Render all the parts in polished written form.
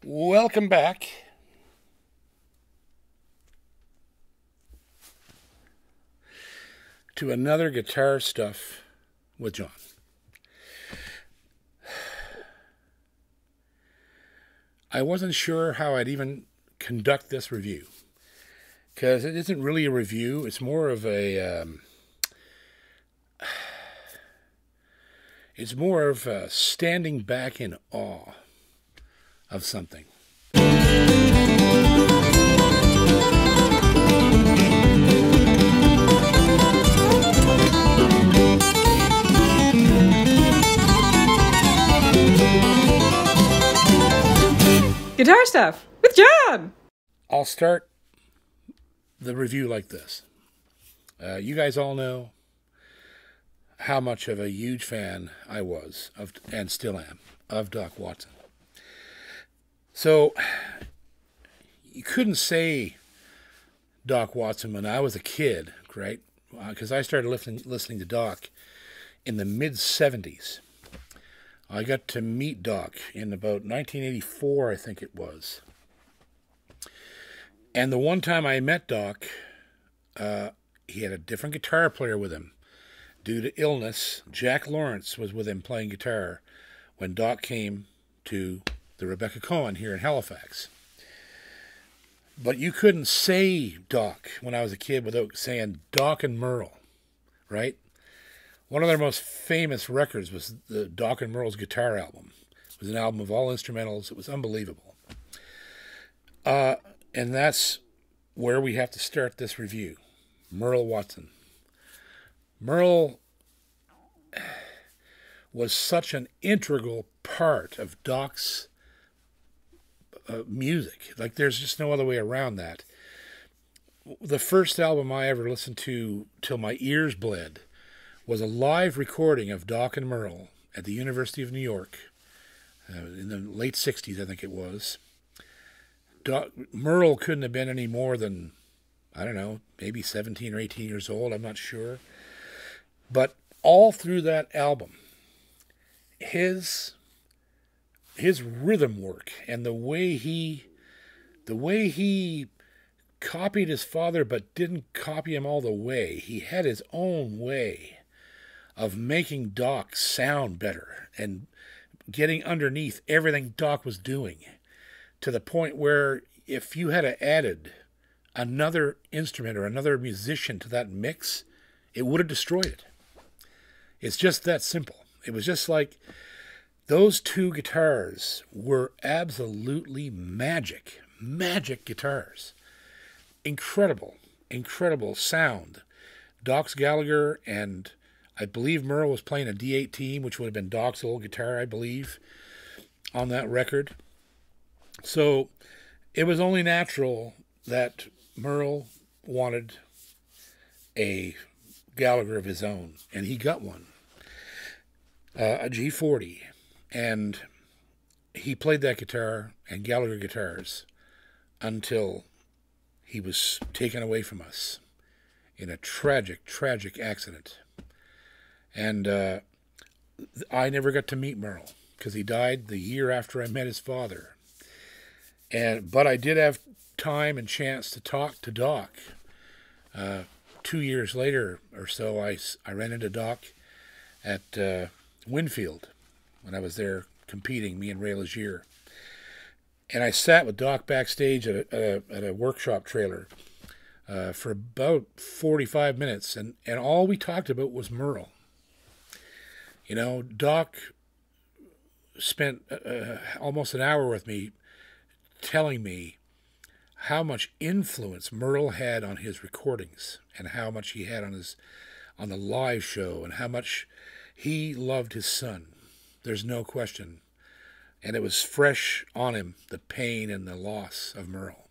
Welcome back to another guitar stuff with John. I wasn't sure how I'd even conduct this review because it isn't really a review. It's more of standing back in awe of something. Guitar stuff with John. I'll start the review like this. You guys all know how much of a huge fan I was of, and still am, of Doc Watson. So you couldn't say Doc Watson when I was a kid, right? Because I started listening to Doc in the mid-'70s. I got to meet Doc in about 1984, I think it was. And the one time I met Doc, he had a different guitar player with him. Due to illness, Jack Lawrence was with him playing guitar when Doc came to the Rebecca Cohen here in Halifax. But you couldn't say Doc when I was a kid without saying Doc and Merle, right? One of their most famous records was the Doc and Merle's guitar album. It was an album of all instrumentals. It was unbelievable. And that's where we have to start this review. Merle Watson. Merle was such an integral part of Doc's music. Like, there's just no other way around that. The first album I ever listened to till my ears bled was a live recording of Doc and Merle at the University of New York in the late 60s, I think it was. Merle couldn't have been any more than, I don't know, maybe 17 or 18 years old, I'm not sure. But all through that album, his rhythm work and the way he copied his father but didn't copy him all the way. He had his own way of making Doc sound better and getting underneath everything Doc was doing, to the point where if you had added another instrument or another musician to that mix, it would have destroyed it. It's just that simple. It was just like those two guitars were absolutely magic guitars. Incredible sound. Doc's Gallagher, and I believe Merle was playing a D18, which would have been Doc's old guitar, I believe, on that record. So it was only natural that Merle wanted a Gallagher of his own, and he got one, a G40, and he played that guitar and Gallagher guitars until he was taken away from us in a tragic accident. And I never got to meet Merle because he died the year after I met his father. But I did have time and chance to talk to Doc. 2 years later or so, I ran into Doc at Winfield when I was there competing, me and Ray Legier. And I sat with Doc backstage at a workshop trailer for about 45 minutes, and all we talked about was Merle. You know, Doc spent almost an hour with me telling me how much influence Merle had on his recordings and how much he had on the live show and how much he loved his son. There's no question. And it was fresh on him, the pain and the loss of Merle.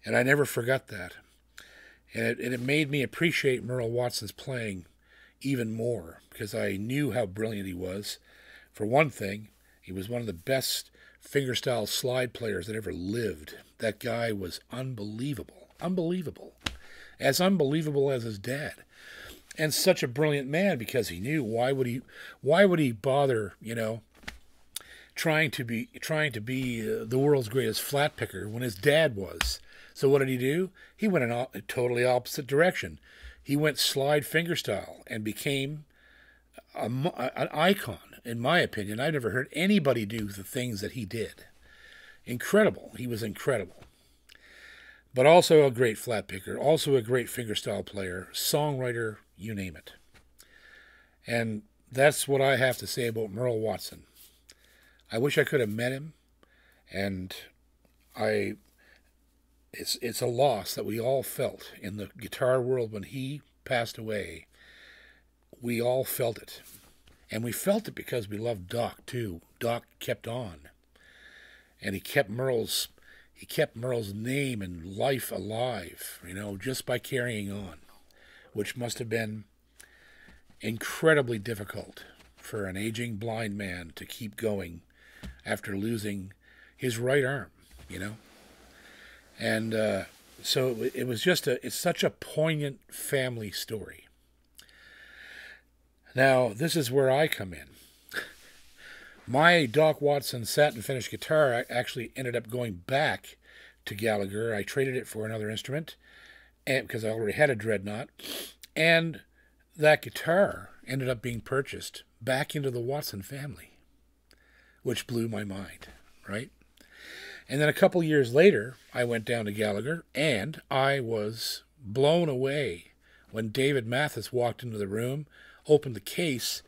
And I never forgot that. And it made me appreciate Merle Watson's playing even more because I knew how brilliant he was. For one thing, he was one of the best fingerstyle slide players that ever lived. That guy was unbelievable. As unbelievable as his dad. And such a brilliant man because he knew why would he bother, trying to be the world's greatest flat picker when his dad was. So what did he do? He went in a totally opposite direction. He went slide fingerstyle and became an icon, in my opinion. I've never heard anybody do the things that he did. Incredible. He was incredible. But also a great flat picker, also a great fingerstyle player, songwriter, you name it. And that's what I have to say about Merle Watson. I wish I could have met him, and it's a loss that we all felt in the guitar world when he passed away. We all felt it. And we felt it because we loved Doc too. Doc kept on. And he kept Merle's name and life alive, just by carrying on, which must have been incredibly difficult for an aging blind man to keep going after losing his right arm, And so it was it's such a poignant family story. Now, this is where I come in. My Doc Watson satin finish guitar actually ended up going back to Gallagher. I traded it for another instrument because I already had a Dreadnought. And that guitar ended up being purchased back into the Watson family, which blew my mind, right? And then a couple years later, I went down to Gallagher, and I was blown away when David Mathis walked into the room, opened the case,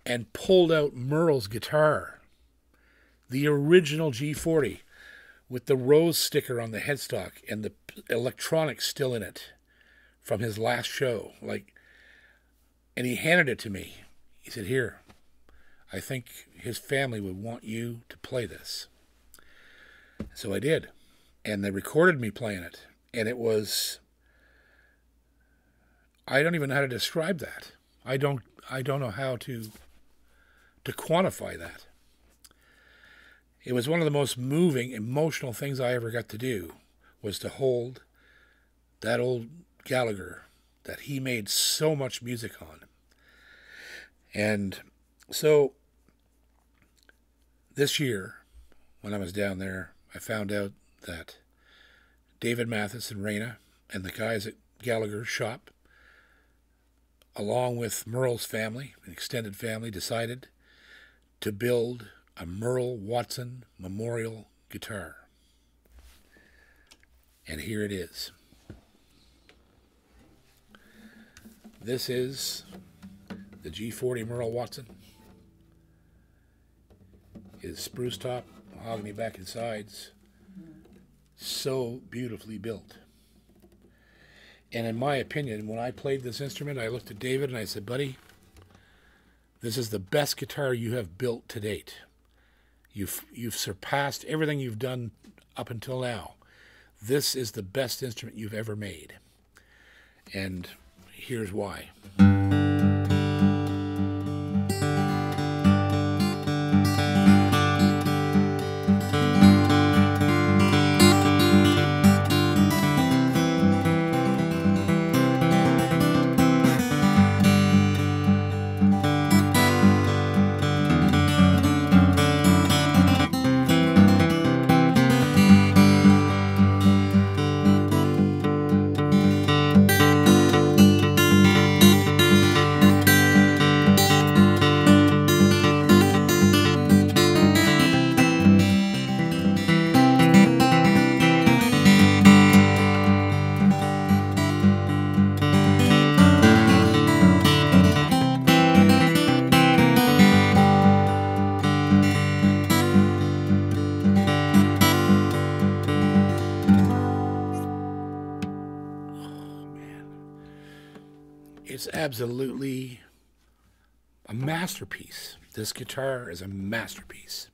and pulled out Merle's guitar, the original G40, with the rose sticker on the headstock and the electronics still in it from his last show. And he handed it to me. He said, "Here, I think his family would want you to play this." So I did. And they recorded me playing it. And it was, I don't even know how to describe that. I don't know how to quantify that. It was one of the most moving, emotional things I ever got to do, was to hold that old Gallagher that he made so much music on. And so this year, when I was down there, I found out that David Mathis and Raina and the guys at Gallagher's shop, along with Merle's family, an extended family, decided to build a Merle Watson memorial guitar. And here it is. This is the G40 Merle Watson. His spruce top, mahogany back and sides, so beautifully built. And in my opinion, when I played this instrument, I looked at David and I said, "Buddy, this is the best guitar you have built to date. You've surpassed everything you've done up until now. This is the best instrument you've ever made." And here's why. It's absolutely a masterpiece. This guitar is a masterpiece.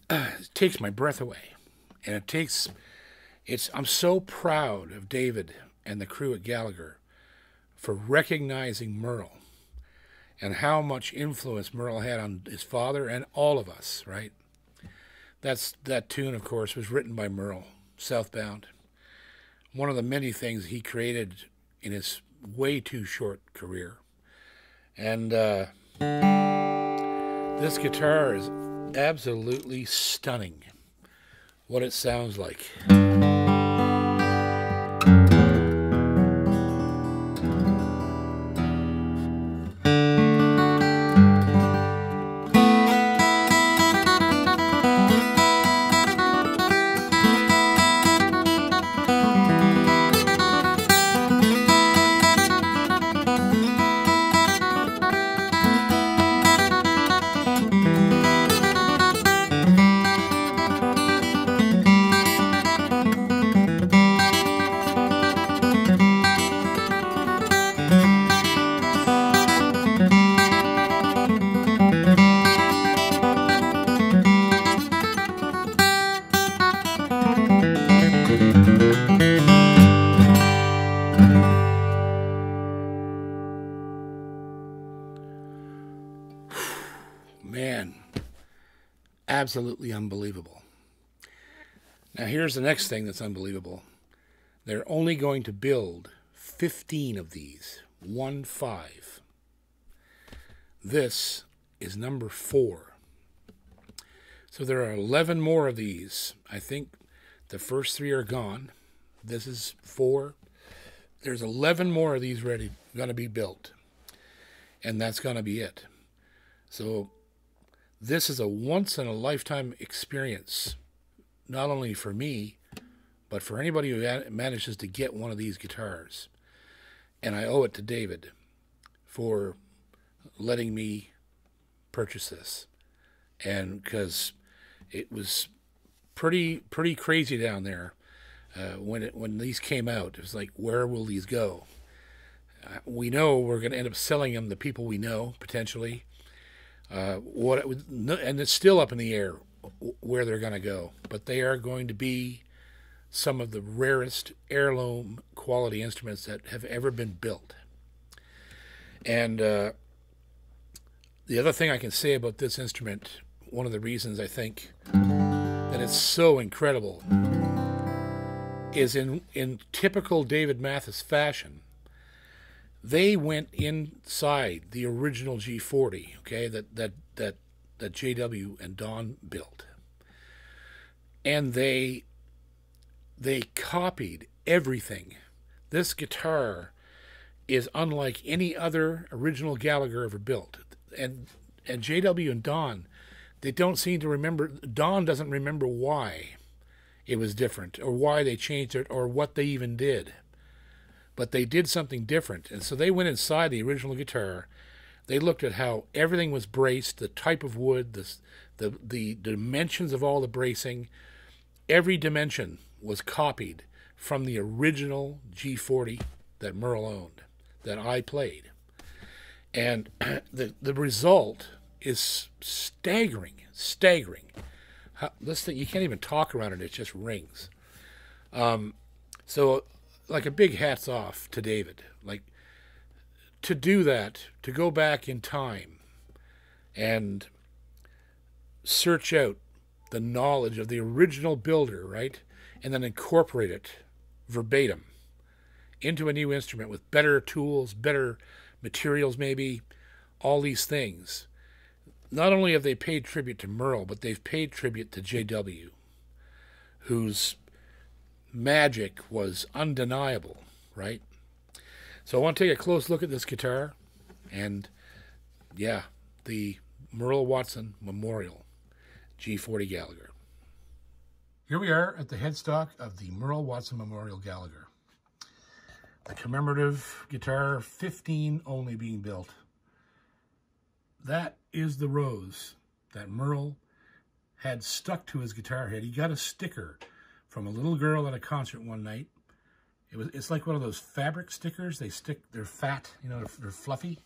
It takes my breath away. And I'm so proud of David and the crew at Gallagher for recognizing Merle and how much influence Merle had on his father and all of us, right? That tune, of course, was written by Merle, Southbound. One of the many things he created in his way too short career. And this guitar is absolutely stunning what it sounds like. Man, absolutely unbelievable. Now here's the next thing that's unbelievable. They're only going to build 15 of these, 1-5. This is number 4. So there are 11 more of these. I think the first 3 are gone. This is 4. There's 11 more of these going to be built. And that's going to be it. So this is a once-in-a-lifetime experience, not only for me, but for anybody who manages to get one of these guitars. And I owe it to David for letting me purchase this. And because it was pretty crazy down there when these came out. It was like, where will these go? We know we're going to end up selling them to people we know, potentially. And it's still up in the air where they're going to go, but they are going to be some of the rarest heirloom quality instruments that have ever been built. And the other thing I can say about this instrument, one of the reasons I think that it's so incredible, is in typical David Mathis fashion, they went inside the original G40, okay, that JW and Don built, and they copied everything. This guitar is unlike any other original Gallagher ever built, and JW and Don, they don't seem to remember. Don doesn't remember why it was different, or why they changed it, or what they even did. But they did something different. And so they went inside the original guitar. They looked at how everything was braced, the type of wood, the dimensions of all the bracing. Every dimension was copied from the original G40 that Merle owned, that I played. And the result is staggering. This thing, you can't even talk around it just rings. So like a big hats off to David. Like, to do that, to go back in time and search out the knowledge of the original builder, right? And then incorporate it verbatim into a new instrument with better tools, better materials maybe, all these things. Not only have they paid tribute to Merle, but they've paid tribute to JW, whose magic was undeniable, right? So I want to take a close look at this guitar, and yeah, the Merle Watson Memorial G40 Gallagher. Here we are at the headstock of the Merle Watson Memorial Gallagher. The commemorative guitar, 15 only being built. That is the rose that Merle had stuck to his guitar head. He got a sticker from a little girl at a concert one night. It's like one of those fabric stickers. They're fat, you know, they're fluffy.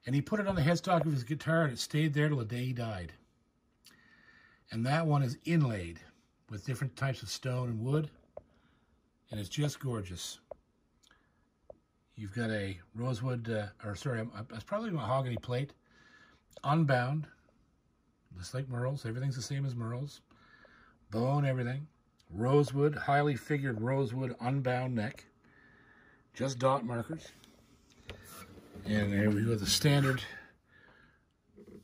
And he put it on the headstock of his guitar, and it stayed there till the day he died. And that one is inlaid with different types of stone and wood, and it's just gorgeous. You've got a rosewood, it's probably a mahogany plate, unbound, just like Merle's. Everything's the same as Merle's. Bone, everything. Rosewood, highly figured rosewood, unbound neck. Just dot markers. And here we go, the standard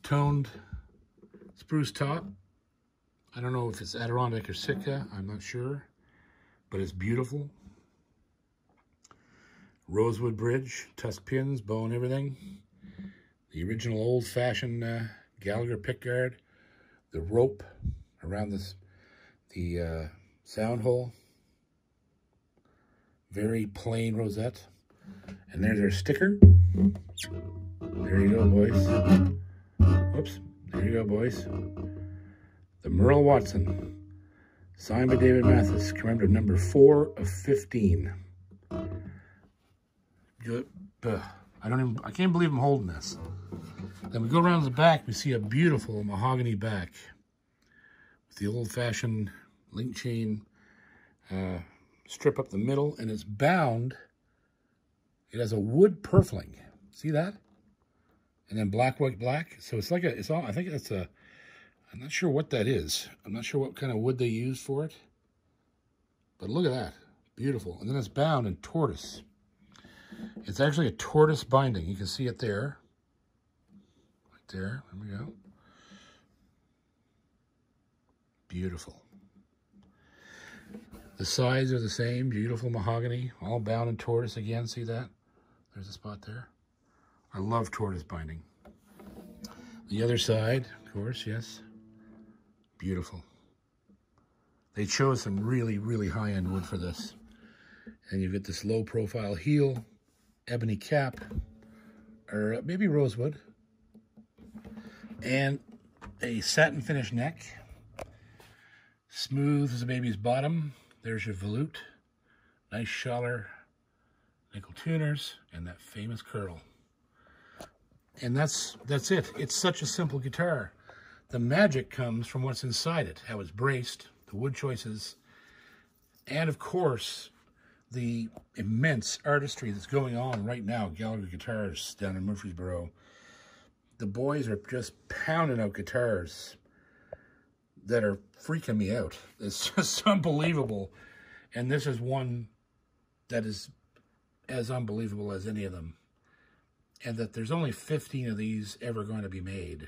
toned spruce top. I don't know if it's Adirondack or Sitka, I'm not sure, but it's beautiful. Rosewood bridge, tusk pins, bow and everything. The original old-fashioned Gallagher pickguard. The rope around the sound hole. Very plain rosette. And there's our sticker. There you go, boys. Whoops. There you go, boys. The Merle Watson. Signed by David Mathis. Commemorative number 4 of 15. I can't believe I'm holding this. Then we go around the back, we see a beautiful mahogany back with the old-fashioned link chain strip up the middle, and it's bound. It has a wood purfling. See that? And then black, white, black. So it's like I think that's I'm not sure what that is. I'm not sure what kind of wood they use for it. But look at that. Beautiful. And then it's bound in tortoise. It's actually a tortoise binding. You can see it there. Right there. There we go. Beautiful. The sides are the same. Beautiful mahogany. All bound in tortoise again. See that? There's a spot there. I love tortoise binding. The other side, of course, yes. Beautiful. They chose some really, really high-end wood for this. And you get this low-profile heel, ebony cap, or maybe rosewood, and a satin finish neck. Smooth as a baby's bottom. There's your volute. Nice Schaller nickel tuners, and that famous curl. And that's it. It's such a simple guitar. The magic comes from what's inside it, how it's braced, the wood choices, and of course, the immense artistry that's going on right now. Gallagher Guitars down in Murfreesboro. The boys are just pounding out guitars that are freaking me out. It's just unbelievable. And this is one that is as unbelievable as any of them. And that there's only 15 of these ever going to be made.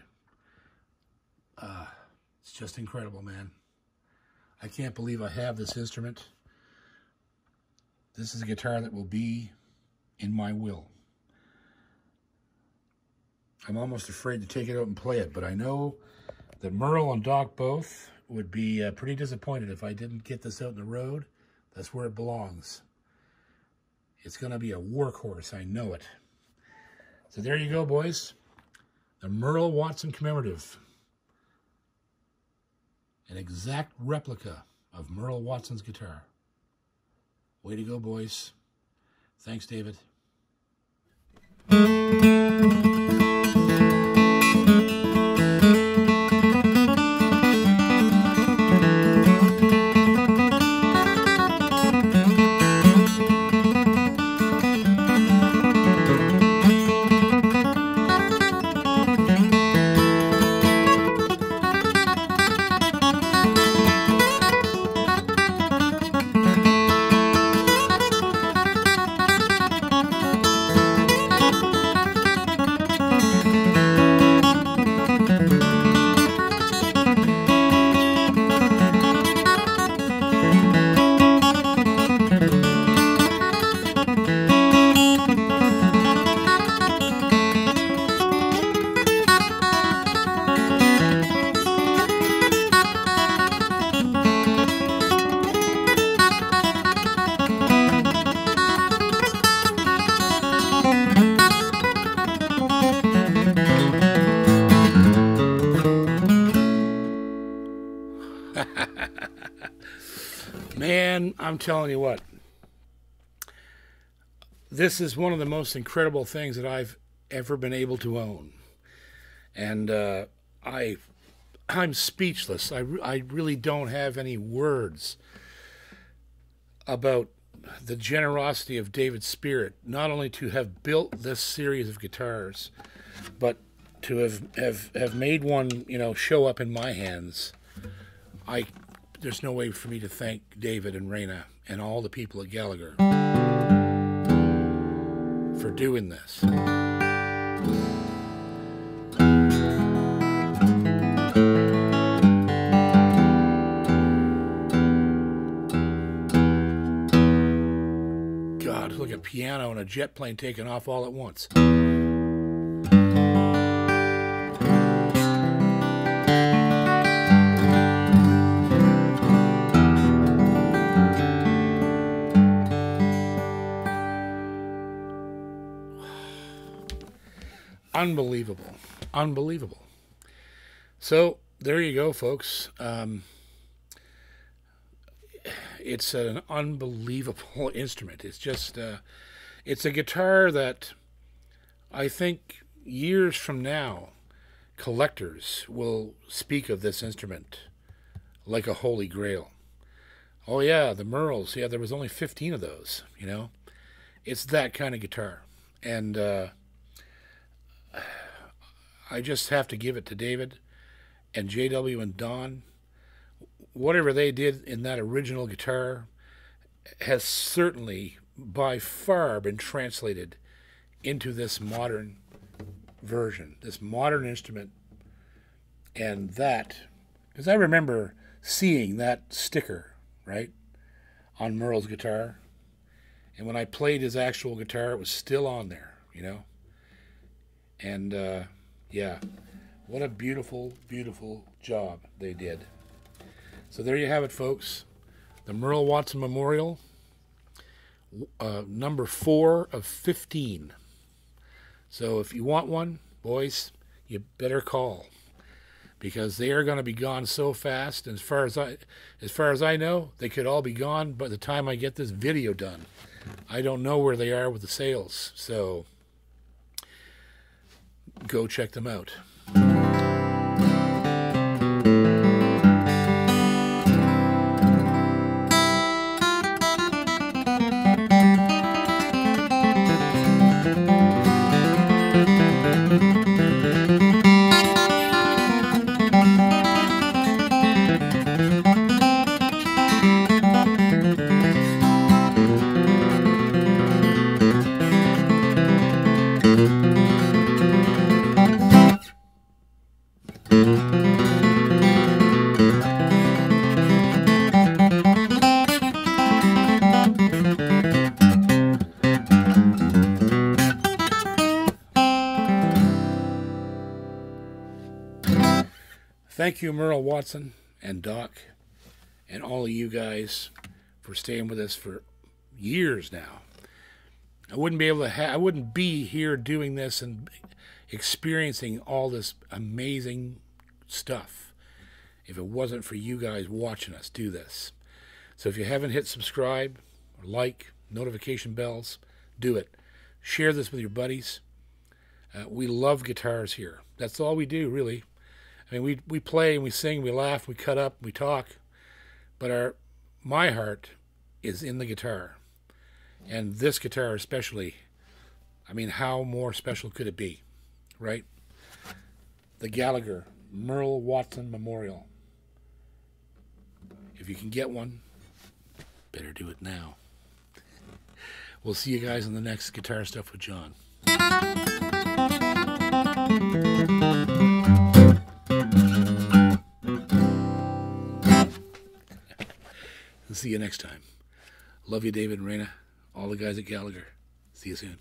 It's just incredible, man. I can't believe I have this instrument. This is a guitar that will be in my will. I'm almost afraid to take it out and play it, but I know that Merle and Doc both would be pretty disappointed if I didn't get this out in the road. That's where it belongs. It's going to be a workhorse, I know it. So there you go, boys. The Merle Watson commemorative. An exact replica of Merle Watson's guitar. Way to go, boys. Thanks, David. Man, I'm telling you what, this is one of the most incredible things that I've ever been able to own. And I'm speechless. I really don't have any words about the generosity of David's spirit, not only to have built this series of guitars, but to have made one, you know, show up in my hands. There's no way for me to thank David and Raina and all the people at Gallagher for doing this. a piano and a jet plane taking off all at once. Unbelievable. Unbelievable. So there you go, folks. It's an unbelievable instrument. It's just, it's a guitar that I think years from now, collectors will speak of this instrument like a holy grail. Oh yeah, the Merles. Yeah, there was only 15 of those, you know. It's that kind of guitar. And I just have to give it to David and JW and Don. Whatever they did in that original guitar has certainly by far been translated into this modern version, this modern instrument. And that, because I remember seeing that sticker, right, on Merle's guitar. And when I played his actual guitar, it was still on there, you know. And yeah, what a beautiful, beautiful job they did. So there you have it, folks. The Merle Watson Memorial, number 4 of 15. So if you want one, boys, you better call, because they are going to be gone so fast. And as far as I know, they could all be gone by the time I get this video done. I don't know where they are with the sales, so go check them out. Thank you, Merle Watson and Doc and all of you guys for staying with us for years now. I wouldn't be here doing this and experiencing all this amazing stuff if it wasn't for you guys watching us do this. So if you haven't hit subscribe or like, notification bells, do it. Share this with your buddies. We love guitars here. That's all we do, really. I mean, we play and we sing, we laugh, we cut up, we talk, but my heart is in the guitar. And this guitar especially, I mean, how more special could it be, right? The Gallagher Merle Watson Memorial. If you can get one, better do it now. We'll see you guys in the next Guitar Stuff with John. See you next time. Love you, David and Raina. All the guys at Gallagher. See you soon.